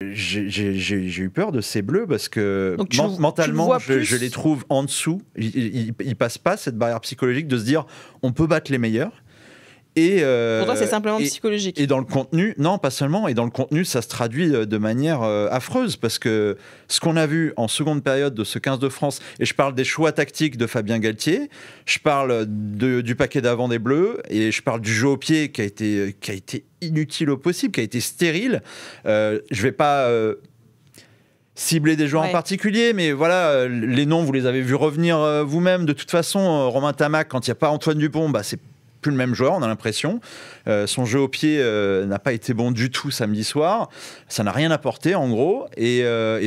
J'ai eu peur de ces Bleus parce que mentalement, je les trouve en dessous. Ils passent pas cette barrière psychologique de se dire on peut battre les meilleurs. Pour toi, c'est simplement psychologique. Et dans le contenu, non, pas seulement. Et dans le contenu, ça se traduit de manière affreuse parce que ce qu'on a vu en seconde période de ce 15 de France, et je parle des choix tactiques de Fabien Galtier, je parle du paquet d'avant des Bleus, et je parle du jeu au pied qui a été inutile au possible, qui a été stérile. Je vais pas cibler des joueurs en particulier, mais voilà, les noms, vous les avez vus revenir vous-même. De toute façon, Romain Tamac, quand il n'y a pas Antoine Dupont, c'est plus le même joueur, on a l'impression. Son jeu au pied n'a pas été bon du tout samedi soir. Ça n'a rien apporté, en gros. Et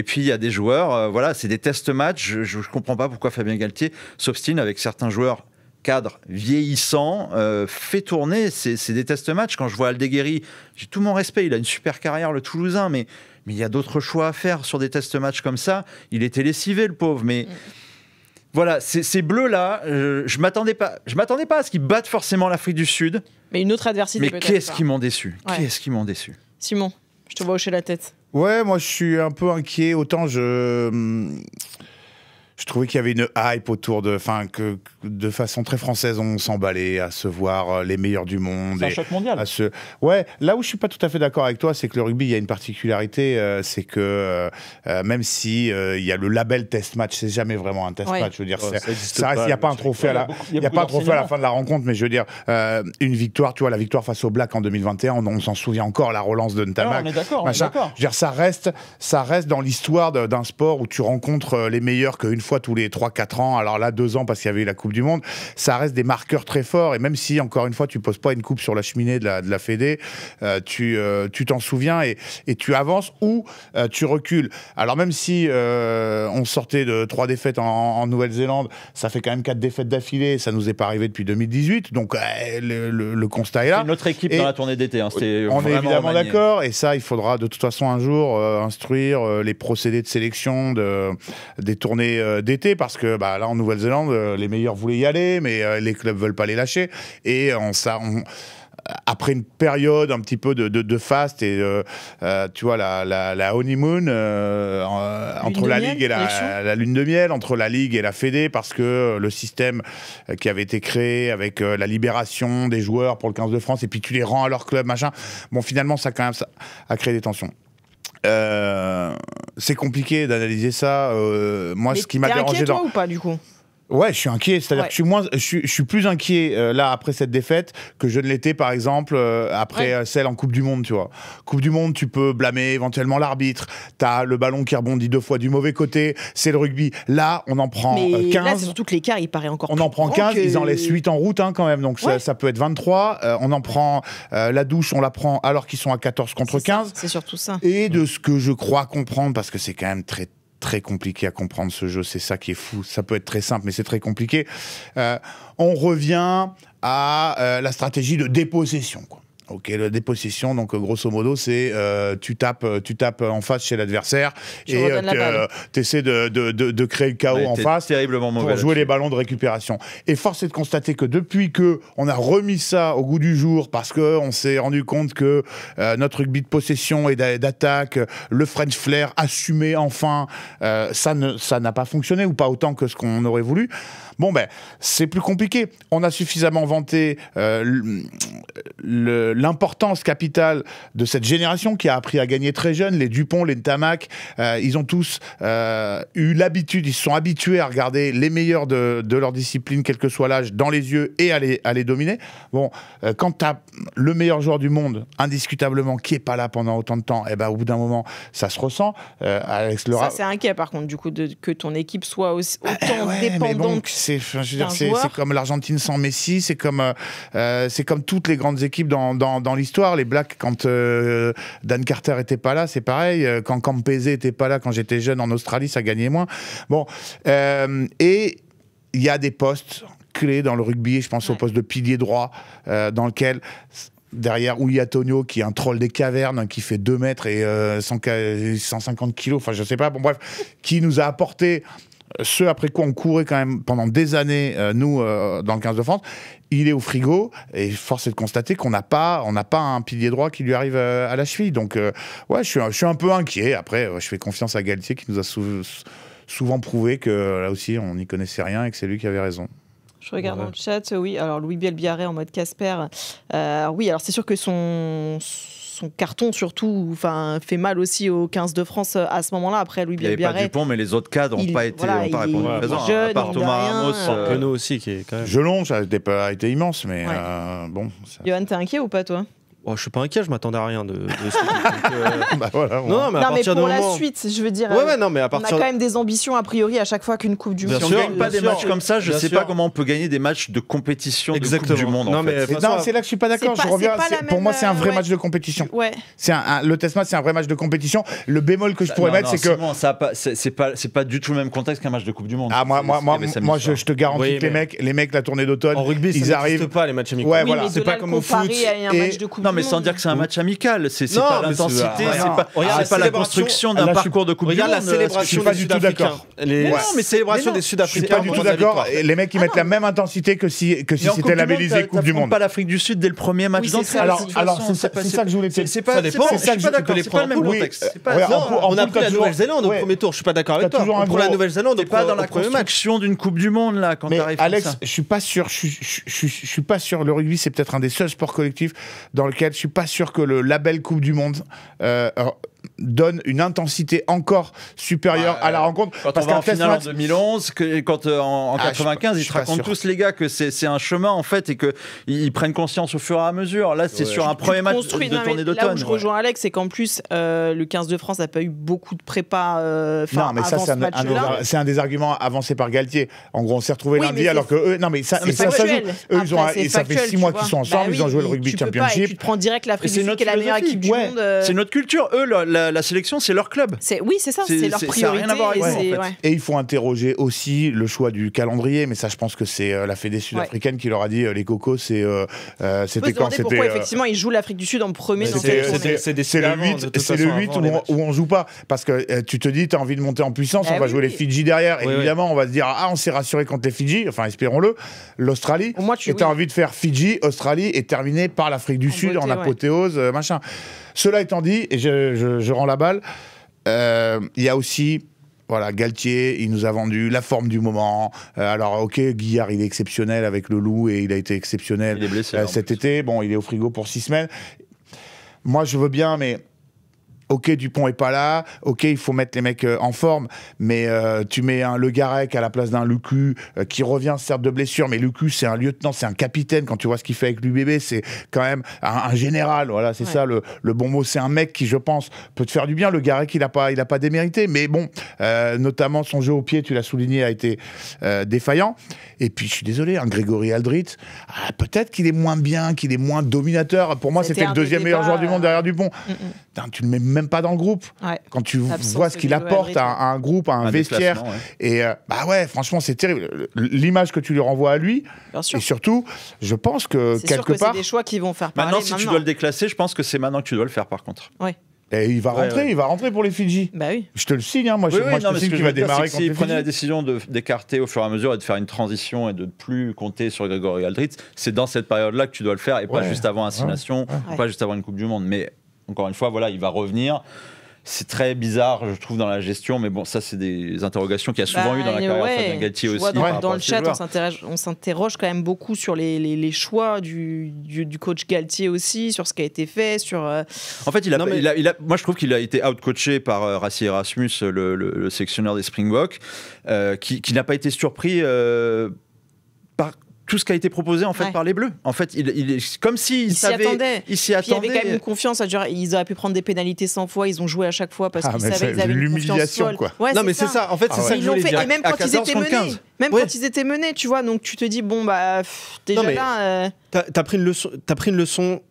puis, il y a des joueurs, voilà, c'est des test-matchs. Je ne comprends pas pourquoi Fabien Galtier s'obstine avec certains joueurs cadres vieillissants, fait tourner. C'est des test-matchs. Quand je vois Aldeguerri, j'ai tout mon respect. Il a une super carrière, le Toulousain, mais il y a d'autres choix à faire sur des test-matchs comme ça. Il était lessivé, le pauvre, mais... Voilà, ces Bleus-là, je m'attendais pas à ce qu'ils battent forcément l'Afrique du Sud. Mais une autre adversité peut-être. Mais qu'est-ce qui m'ont déçu Qu'est-ce qui m'ont déçu Simon, je te vois hocher la tête. Ouais, moi je suis un peu inquiet. Autant je trouvais qu'il y avait une hype autour de... Enfin, que de façon très française, on s'emballait à se voir les meilleurs du monde. C'est un choc mondial. Ouais, là où je suis pas tout à fait d'accord avec toi, c'est que le rugby, il y a une particularité, c'est que même si il y a le label test match, c'est jamais vraiment un test match. Je veux dire, il n'y a pas un trophée à la fin de la rencontre, mais je veux dire, une victoire, tu vois, la victoire face aux Blacks en 2021, on s'en souvient encore, la relance de Ntamak. On est d'accord, Je veux dire, ça reste dans l'histoire d'un sport où tu rencontres les meilleurs qu'une fois tous les 3-4 ans, alors là 2 ans parce qu'il y avait eu la Coupe du Monde, ça reste des marqueurs très forts, et même si encore une fois tu poses pas une coupe sur la cheminée de la Fédé, tu t'en souviens et tu avances ou tu recules. Alors même si on sortait de 3 défaites en Nouvelle-Zélande, ça fait quand même 4 défaites d'affilée, ça nous est pas arrivé depuis 2018, donc le constat est là. C'est notre équipe dans la tournée d'été, on est évidemment d'accord, et ça il faudra de toute façon un jour instruire les procédés de sélection des tournées d'été, parce que là en Nouvelle-Zélande les meilleurs voulaient y aller, mais les clubs veulent pas les lâcher, et après une période un petit peu de fast et tu vois la honeymoon entre la ligue et la lune de miel, entre la ligue et la Fédé, parce que le système qui avait été créé avec la libération des joueurs pour le 15 de France, et puis tu les rends à leur club, machin, bon finalement ça quand même ça a créé des tensions. C'est compliqué d'analyser ça. Moi, ce qui m'a dérangé toi ou pas du coup? Ouais, je suis inquiet. C'est-à-dire que je suis plus inquiet là après cette défaite que je ne l'étais par exemple après celle en Coupe du Monde, tu vois. Coupe du Monde, tu peux blâmer éventuellement l'arbitre. T'as le ballon qui rebondit 2 fois du mauvais côté. C'est le rugby. Là, on en prend 15. Là, c'est surtout que l'écart, il paraît encore. On en prend 15. Ils en laissent 8 en route quand même. Donc ça peut être 23. On en prend la douche, on la prend alors qu'ils sont à 14 contre 15. C'est surtout ça. Et de ce que je crois comprendre, parce que c'est quand même très compliqué à comprendre ce jeu, c'est ça qui est fou. Ça peut être très simple, mais c'est très compliqué. On revient à la stratégie de dépossession, quoi. Ok, la dépossession, donc grosso modo, c'est tu tapes en face chez l'adversaire et tu essaies de créer le chaos en face terriblement mauvais pour jouer les ballons de récupération. Et force est de constater que depuis qu'on a remis ça au goût du jour, parce qu'on s'est rendu compte que notre rugby de possession et d'attaque, le French flair assumé enfin, ça n'a pas fonctionné, ou pas autant que ce qu'on aurait voulu. Bon, c'est plus compliqué. On a suffisamment vanté l'importance capitale de cette génération qui a appris à gagner très jeune. Les Dupont, les Ntamak, ils ont tous eu l'habitude, ils se sont habitués à regarder les meilleurs de leur discipline, quel que soit l'âge, dans les yeux et à les dominer. Bon, quand tu as le meilleur joueur du monde, indiscutablement, qui n'est pas là pendant autant de temps, au bout d'un moment, ça se ressent. Alex Lera... Ça, c'est inquiet, par contre, du coup, que ton équipe soit autant dépendante. C'est comme l'Argentine sans Messi, c'est comme toutes les grandes équipes dans l'histoire. Les Blacks, quand Dan Carter était pas là, c'est pareil. Quand Campese était pas là, quand j'étais jeune en Australie, ça gagnait moins. Bon, et il y a des postes clés dans le rugby. Je pense au poste de pilier droit, dans lequel derrière Uli Antonio, qui est un troll des cavernes, qui fait 2 mètres et 150 kilos, enfin je sais pas, bon bref, qui nous a apporté ce après quoi on courait quand même pendant des années, nous, dans le 15 de France, il est au frigo, et force est de constater qu'on n'a pas un pilier droit qui lui arrive à la cheville. Donc, ouais, je suis un peu inquiet. Après, je fais confiance à Galtier qui nous a souvent prouvé que là aussi, on n'y connaissait rien et que c'est lui qui avait raison. Je regarde dans le chat, oui. Alors, Louis Bielbiarré en mode Casper. Oui, alors c'est sûr que son carton, surtout, fait mal aussi au 15 de France à ce moment-là. Après, Louis Bielbiarré. Il n'y avait pas Dupont, mais les autres cadres n'ont pas répondu présent. Jeune, à part Thomas Ramos. Penaud aussi, qui est quand même. Gelon, ça n'a pas été immense, mais bon. Johan, t'es inquiet ou pas, toi? Oh, je suis pas inquiet, je m'attendais à rien de ce bah voilà, non, mais à partir pour de la suite, je veux dire, mais à partir... on a quand même des ambitions a priori à chaque fois qu'une Coupe du Monde. Si on ne gagne pas des matchs comme ça, je ne sais pas comment on peut gagner des matchs de compétition de Coupe du Monde. Non, c'est là que je suis pas d'accord. Je reviens. Pour moi, c'est un vrai match de compétition. Ouais. Le test match, c'est un vrai match de compétition. Le bémol que je pourrais mettre, c'est que c'est pas du tout le même contexte qu'un match de Coupe du Monde. Ah moi, je te garantis que les mecs, la tournée d'automne, en rugby, ils arrivent pas les matchs amicaux. Ouais, voilà. C'est pas comme au foot. Non, mais sans dire que c'est un match amical, c'est pas l'intensité, c'est pas la construction d'un parcours de Coupe du Monde. Regarde la célébration des Sud-Africains. Non, mais célébration des Je Sud-Africains. suis pas du tout d'accord. Les mecs, ils mettent la même intensité que si c'était labellisé Coupe du Monde. Pas l'Afrique du Sud dès le premier match d'entrée. Alors, c'est ça que je voulais te dire. Ça dépend. Je suis pas d'accord. C'est pas le même contexte. On a pris la Nouvelle-Zélande au premier tour. Je suis pas d'accord avec toi. On prend la Nouvelle-Zélande au premier match. Pas dans la construction d'une Coupe du Monde là quand t'arrives. Alex, je suis pas sûr. Je suis pas sûr. Le rugby, c'est peut-être un des seuls sports collectifs dans lequel je suis pas sûr que le label Coupe du Monde donne une intensité encore supérieure à la rencontre. Quand on va en finale en 2011, quand en 95, ils te racontent tous les gars que c'est un chemin en fait et qu'ils prennent conscience au fur et à mesure. Là, c'est sur un premier match de tournée d'automne. Là où je rejoins Alex, c'est qu'en plus, le 15 de France n'a pas eu beaucoup de prépa non, mais ça, c'est un des arguments avancés par Galtier. En gros, on s'est retrouvés lundi alors que eux... Non, mais ça joue. Eux, ça fait 6 mois qu'ils sont ensemble, ils ont joué le rugby championship. Tu prends direct l'Afrique du Sud qui est la meilleure équipe du monde. C'est notre culture. Eux, la sélection, c'est leur club. Oui, c'est ça, c'est leur priorité. Ça n'a rien à voir avec nous, en fait. Et il faut interroger aussi le choix du calendrier, mais ça, je pense que c'est la Fédé sud-africaine qui leur a dit les cocos, c'était quand c'était. Pourquoi effectivement ils jouent l'Afrique du Sud en premier. C'est le 8 où on joue pas, parce que tu te dis, tu as envie de monter en puissance, on va jouer les Fidji derrière. Évidemment, on va se dire on s'est rassuré contre les Fidji, enfin espérons-le, l'Australie. Et tu as envie de faire Fidji, Australie et terminer par l'Afrique du Sud en apothéose, machin. Cela étant dit, et je rends la balle, il y a aussi Galtier, il nous a vendu la forme du moment. Alors, ok, Guillard, il est exceptionnel avec le Loup et il a été exceptionnel il est blessé, cet été. Bon, il est au frigo pour 6 semaines. Moi, je veux bien, mais... Ok, Dupont est pas là. Ok, il faut mettre les mecs en forme. Mais tu mets un Le Garec à la place d'un Lucu qui revient certes de blessure, mais Lucu c'est un lieutenant, c'est un capitaine. Quand tu vois ce qu'il fait avec l'UBB, c'est quand même un général. Voilà, c'est ça le bon mot. C'est un mec qui, je pense, peut te faire du bien. Le Garec, il a pas démérité, mais bon, notamment son jeu au pied, tu l'as souligné, a été défaillant. Et puis, je suis désolé, un Grégory Aldrit, peut-être qu'il est moins bien, qu'il est moins dominateur. Pour moi, c'était le deuxième meilleur joueur du monde derrière Dupont. Tu le mets même pas dans le groupe. Quand tu vois ce qu'il apporte à un groupe, à un vestiaire. Et franchement, c'est terrible. L'image que tu lui renvoies à lui. Et surtout, je pense que quelque part. C'est des choix qui vont faire parler. Maintenant, si tu dois le déclasser, je pense que c'est maintenant que tu dois le faire, par contre. Et il va rentrer pour les Fidji. Bah oui. Je te le signe, moi je te signe qu'il va démarrer contre les Fidji. S'il prenait la décision d'écarter au fur et à mesure et de faire une transition et de ne plus compter sur Grégory Aldrit, c'est dans cette période-là que tu dois le faire et pas juste avant un 6 Nations, pas juste avant une Coupe du Monde. Mais encore une fois, il va revenir. C'est très bizarre, je trouve, dans la gestion, mais bon, ça, c'est des interrogations qu'il y a souvent eu dans la carrière de Fabien Galtier aussi. Dans le chat, on s'interroge quand même beaucoup sur les choix du coach Galtier aussi, sur ce qui a été fait, sur... En fait, moi, je trouve qu'il a été out-coaché par Rassi Erasmus, le sélectionneur des Springboks, qui n'a pas été surpris par tout ce qui a été proposé en fait par les Bleus. En fait, il est comme s'il savait, il s'y attendait. Il y avait quand même une confiance. Ils auraient pu prendre des pénalités 100 fois. Ils ont joué à chaque fois parce qu'ils savaient qu'ils avaient une confiance folle. Ouais, non, mais c'est ça. En fait, c'est ça que je voulais dire. Et même quand ils étaient menés, quand ils étaient menés, tu vois. Donc tu te dis déjà là. T'as pris une leçon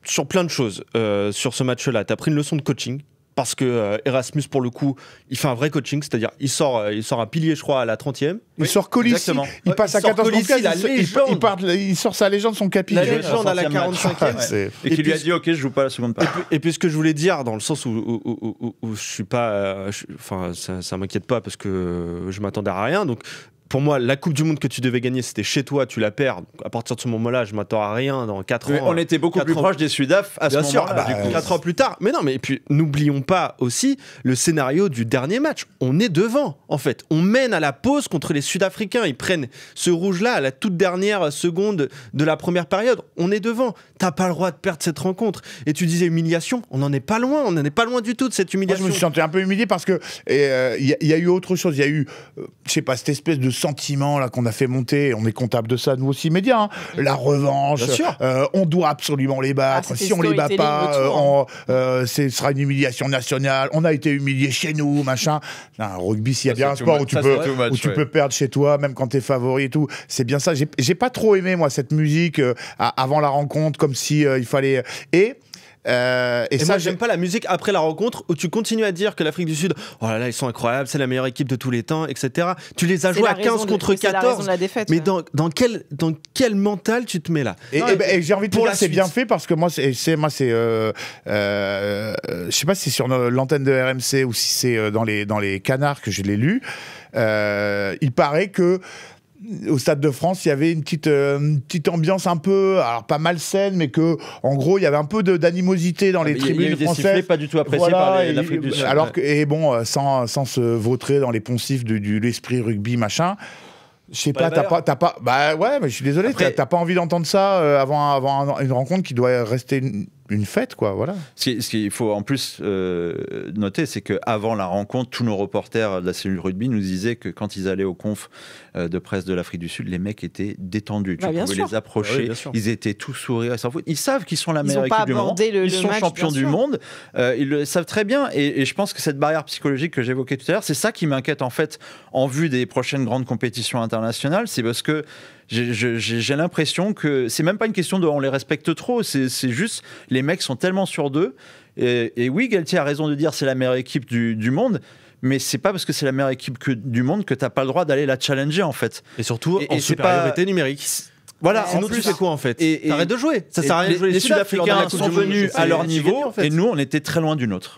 sur plein de choses sur ce match-là. T'as pris une leçon de coaching. parce que Erasmus, pour le coup, il fait un vrai coaching, c'est-à-dire il sort un pilier, je crois, à la 30e. Il sort Colissi, il passe à 14 il sort sa légende, son capitaine. La légende à la 45e. Et qui lui a dit, ok, je joue pas la seconde part. Et puis ce que je voulais dire, dans le sens où je suis pas... Enfin, ça m'inquiète pas, parce que je m'attendais à rien, donc... Pour moi, la Coupe du Monde que tu devais gagner, c'était chez toi, tu la perds. Donc, à partir de ce moment-là, je m'attends à rien dans 4 ans. On était beaucoup plus proche des Sudaf à ce moment-là. Bien sûr, 4 ans plus tard. Mais non, mais puis n'oublions pas aussi le scénario du dernier match. On est devant, en fait. On mène à la pause contre les Sud-Africains. Ils prennent ce rouge-là à la toute dernière seconde de la première période. On est devant. T'as pas le droit de perdre cette rencontre. Et tu disais humiliation. On n'en est pas loin. On n'en est pas loin du tout de cette humiliation. Moi, je me suis senti un peu humilié parce que y a eu autre chose. Il y a eu, je sais pas, cette espèce de sentiment là qu'on a fait monter, on est comptable de ça nous aussi médias, la revanche, on doit absolument les battre, si on les bat pas ce sera une humiliation nationale, on a été humilié chez nous, machin. Rugby, s'il y a bien un sport où tu peux perdre chez toi même quand t'es favori et tout, c'est bien ça. J'ai pas trop aimé moi cette musique avant la rencontre, comme si il fallait... Et ça, moi, j'aime pas la musique après la rencontre où tu continues à dire que l'Afrique du Sud, oh là là, ils sont incroyables, c'est la meilleure équipe de tous les temps, etc. Tu les as joués à 15 contre 14. Mais dans quel mental tu te mets là? Et j'ai envie de dire, c'est bien fait parce que moi, je sais pas si c'est sur l'antenne de RMC ou si c'est dans les canards que je l'ai lu. Il paraît que au Stade de France, il y avait une petite ambiance un peu, alors pas malsaine, mais que, en gros, il y avait un peu d'animosité dans les tribunes françaises. Sifflets pas du tout appréciés par l'Afrique du Sud. Alors que, et bon, sans se vautrer dans les poncifs de l'esprit rugby, machin. Je sais pas, t'as pas. Bah ouais, mais je suis désolé, t'as pas envie d'entendre ça avant une rencontre qui doit rester une fête, quoi, voilà. Ce qu'il faut en plus noter, c'est qu'avant la rencontre, tous nos reporters de la cellule rugby nous disaient que quand ils allaient aux confs de presse de l'Afrique du Sud, les mecs étaient détendus. Tu pouvais les approcher, ils étaient tous sourires, ils savent qu'ils sont la meilleure équipe du monde, ils sont champions du monde, ils le savent très bien, et je pense que cette barrière psychologique que j'évoquais tout à l'heure, c'est ça qui m'inquiète en fait en vue des prochaines grandes compétitions internationales, c'est parce que j'ai l'impression que c'est même pas une question de on les respecte trop, c'est juste les mecs sont tellement sûrs d'eux. Et oui, Galtier a raison de dire c'est la meilleure équipe du monde, mais c'est pas parce que c'est la meilleure équipe du monde que t'as pas le droit d'aller la challenger en fait. Et surtout en supériorité numérique. Voilà, sinon tu fais quoi en fait? T'arrêtes de jouer. Ça sert à rien de jouer. Les Sud-Africains sont venus à leur niveau et nous on était très loin du nôtre.